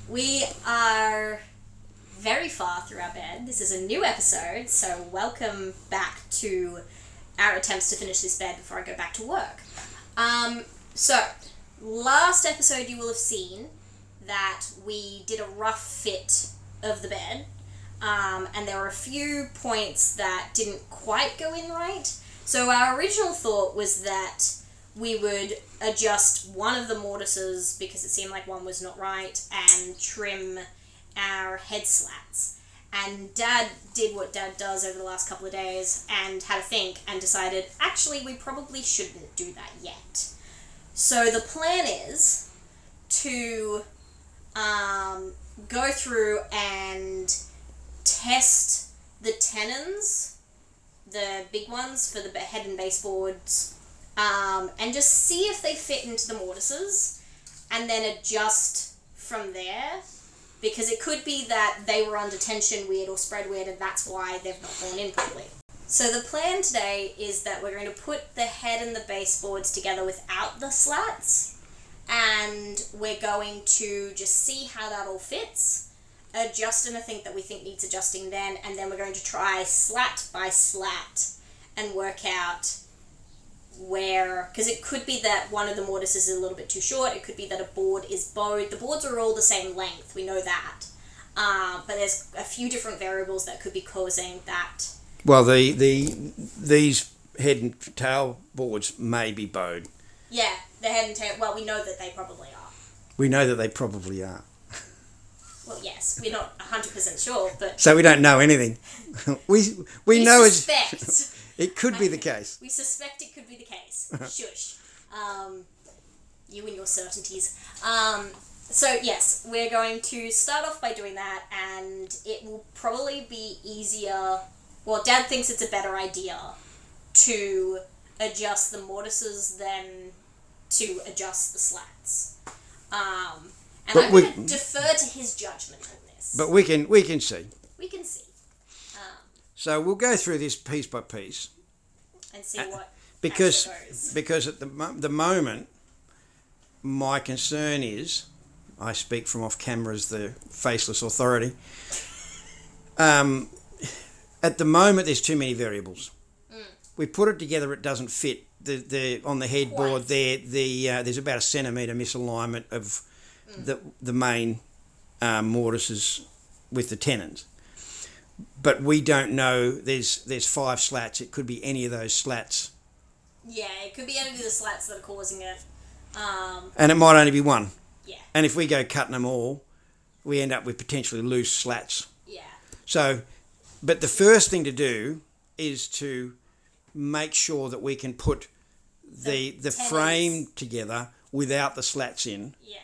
We are very far through our bed. This is a new episode, so welcome back to our attempts to finish this bed before I go back to work. So, last episode you will have seen that we did a rough fit of the bed, and there were a few points that didn't quite go in right. So our original thought was that we would adjust one of the mortises because it seemed like one was not right and trim our head slats. And Dad did what Dad does over the last couple of days and had a think and decided, actually, we probably shouldn't do that yet. So the plan is to go through and test the tenons, the big ones for the head and baseboards, and just see if they fit into the mortises and then adjust from there, because it could be that they were under tension weird or spread weird and that's why they've not gone in properly. So the plan today is that we're going to put the head and the baseboards together without the slats, and we're going to just see how that all fits, adjust anything that we think needs adjusting then, and then we're going to try slat by slat and work out where, because it could be that one of the mortises is a little bit too short, it could be that a board is bowed. The boards are all the same length, we know that, but there's a few different variables that could be causing that. Well, these head and tail boards may be bowed. Yeah, the head and tail, well, we know that they probably are. We know that they probably are. Well, yes, we're not 100% sure, but... So we don't know anything. we know suspect. It could be the case. We suspect it could be the case. Shush. You and your certainties. So, yes, we're going to start off by doing that, and it will probably be easier... Well, Dad thinks it's a better idea to adjust the mortises than to adjust the slats. And I'm going to defer to his judgment on this. But we can see. We can see. So we'll go through this piece by piece. And see what because goes. Because at the moment, my concern is, I speak from off camera as the faceless authority. At the moment, there's too many variables. We put it together, it doesn't fit. The on the headboard there, there's about a centimetre misalignment of the main mortises with the tenons. But we don't know. There's 5 slats. It could be any of those slats. Yeah, it could be any of the slats that are causing it. And it might only be one. Yeah. And if we go cutting them all, we end up with potentially loose slats. Yeah. So, but the first thing to do is to make sure that we can put the frame together without the slats in. Yeah.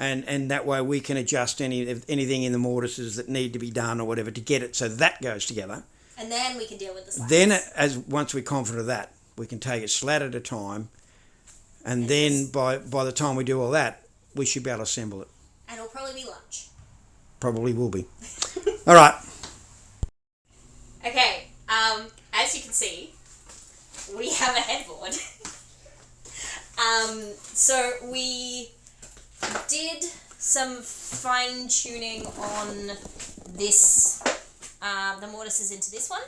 And that way we can adjust anything in the mortises that need to be done or whatever to get it so that goes together. And then we can deal with the slats. Then, once we're confident of that, we can take it slat at a time, and then by the time we do all that, we should be able to assemble it. And it'll probably be lunch. Probably will be. All right. Okay, as you can see, we have a headboard. So we did some fine-tuning on this, the mortises into this one.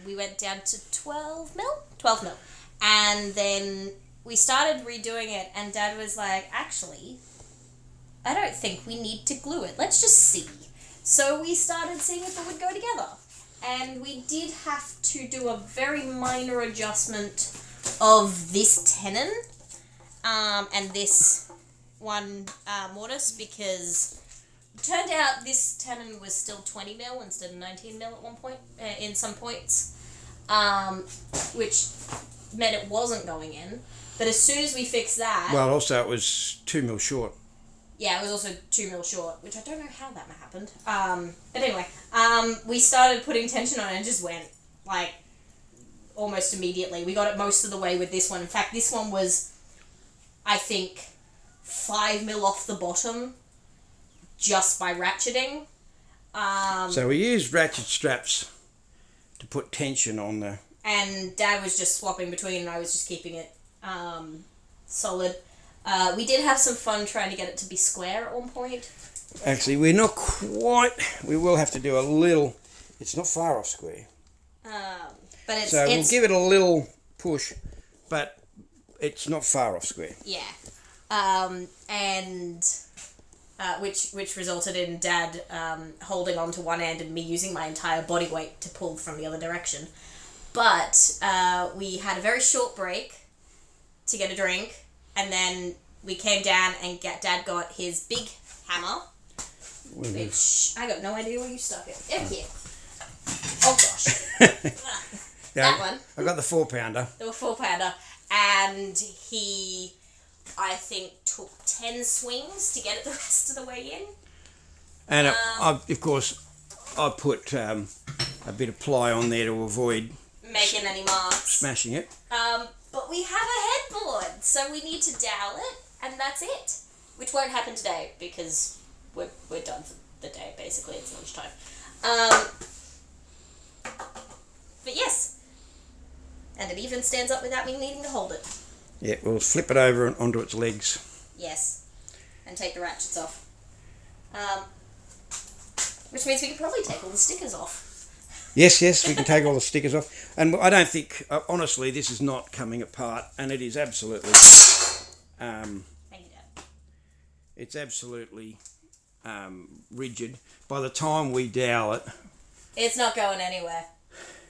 We went down to 12 mil, and then we started redoing it, and Dad was like, actually, I don't think we need to glue it. Let's just see. So we started seeing if it would go together. And we did have to do a very minor adjustment of this tenon and this one mortise, because it turned out this tenon was still 20 mil instead of 19 mil at one point, in some points, which meant it wasn't going in. But as soon as we fixed that... Well, also it was 2 mil short. Yeah, it was also 2 mil short, which I don't know how that happened. But anyway, we started putting tension on it and it just went, like, almost immediately. We got it most of the way with this one. In fact, this one was, I think, 5 mil off the bottom just by ratcheting. So we used ratchet straps to put tension on the... And Dad was just swapping between and I was just keeping it solid. We did have some fun trying to get it to be square at one point. Actually, we're not quite. We will have to do a little. It's not far off square. But it's... So we'll give it a little push, but it's not far off square. Yeah. Which resulted in Dad holding on to one end and me using my entire body weight to pull from the other direction. But we had a very short break to get a drink, and then we came down and Dad got his big hammer, which I got no idea where you stuck it. Over here. Oh gosh. That one. I got the 4-pounder. The 4-pounder. And he, I think, took 10 swings to get it the rest of the way in. And of course, I put a bit of ply on there to avoid making any marks. Smashing it. But we have a headboard, so we need to dowel it, and that's it. Which won't happen today, because we're done for the day, basically. It's lunchtime. But yes. And it even stands up without me needing to hold it. Yeah, we'll flip it over onto its legs. Yes. And take the ratchets off. Which means we can probably take all the stickers off. Yes, we can take all the stickers off. And I don't think, honestly, this is not coming apart, and it is absolutely... Thank you, Dad. It's absolutely rigid. By the time we dowel it... It's not going anywhere.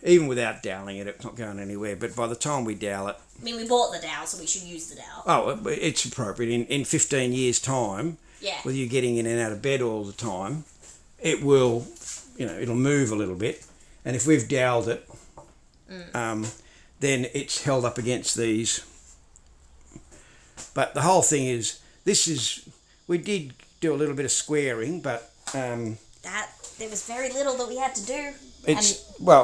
Even without doweling it, it's not going anywhere. But by the time we dowel it... I mean, we bought the dowel, so we should use the dowel. Oh, it's appropriate. In 15 years' time, with you getting in and out of bed all the time, it will, it'll move a little bit. And if we've doweled it, then it's held up against these. But the whole thing is, we did do a little bit of squaring, but... there was very little that we had to do.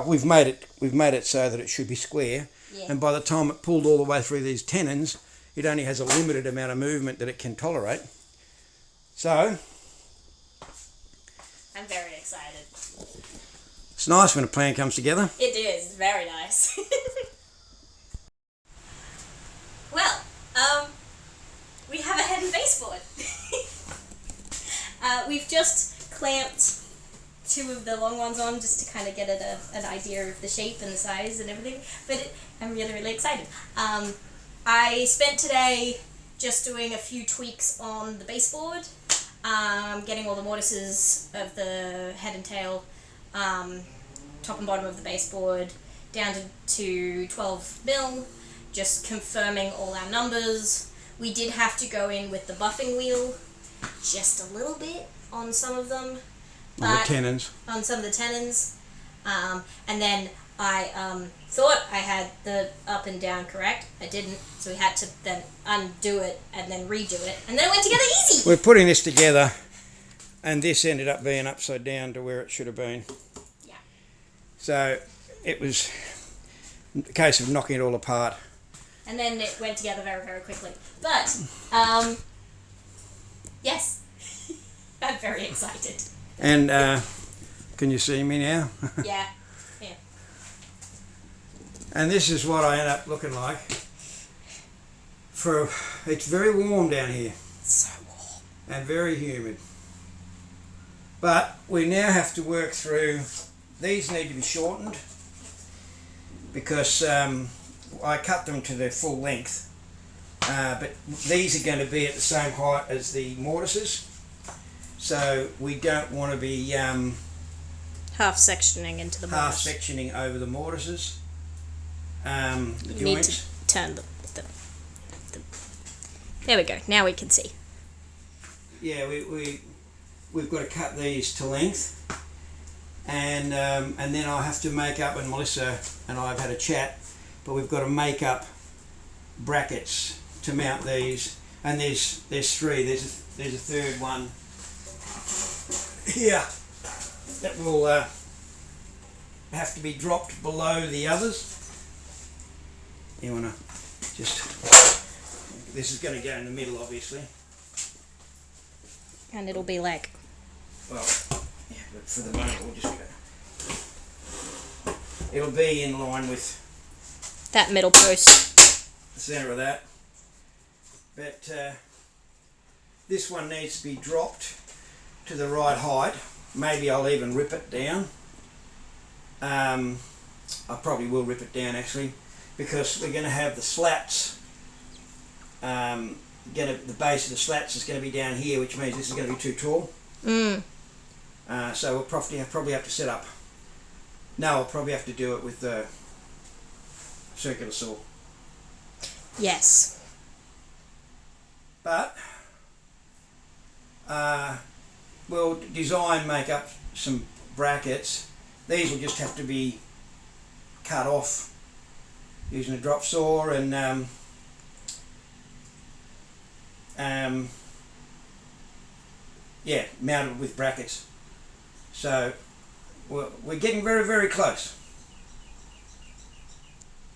We've made it so that it should be square, and by the time it pulled all the way through these tenons, it only has a limited amount of movement that it can tolerate. So I'm very excited. It's nice when a plan comes together. It is. It's very nice. Well, we have a head and baseboard. We've just clamped 2 of the long ones on just to kind of get an idea of the shape and the size and everything. But I'm really, really excited. I spent today just doing a few tweaks on the baseboard, getting all the mortises of the head and tail, top and bottom of the baseboard, down to 12 mil, just confirming all our numbers. We did have to go in with the buffing wheel just a little bit on some of them. On the tenons. On some of the tenons. And then I thought I had the up and down correct. I didn't, so we had to then undo it and then redo it. And then it went together easy! We're putting this together, and this ended up being upside down to where it should have been. Yeah. So it was a case of knocking it all apart. And then it went together very, very quickly. But, yes. I'm very excited. And can you see me now? Yeah. And this is what I end up looking like. It's very warm down here. So warm. And very humid. But we now have to work through, these need to be shortened because I cut them to their full length. But these are going to be at the same height as the mortises. So we don't want to be half sectioning into the mortise. Half sectioning over the mortises. The you joints. need to turn the. There we go. Now we can see. Yeah, we've got to cut these to length, and then I have to make up. And Melissa and I have had a chat, but we've got to make up brackets to mount these. And there's 3. There's a third one here that will have to be dropped below the others. You want to just... This is going to go in the middle, obviously. And it'll be like... Well, yeah, but for the moment we'll just go... It'll be in line with... that middle post. The centre of that. but this one needs to be dropped to the right height. Maybe I'll even rip it down. I probably will rip it down actually, because we're going to have the slats. The base of the slats is going to be down here, which means this is going to be too tall. So we'll probably have to set up. No, I'll probably have to do it with the circular saw. Yes. But we'll make up some brackets. These will just have to be cut off using a drop saw and mounted with brackets. So we're getting very, very close.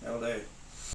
That'll do.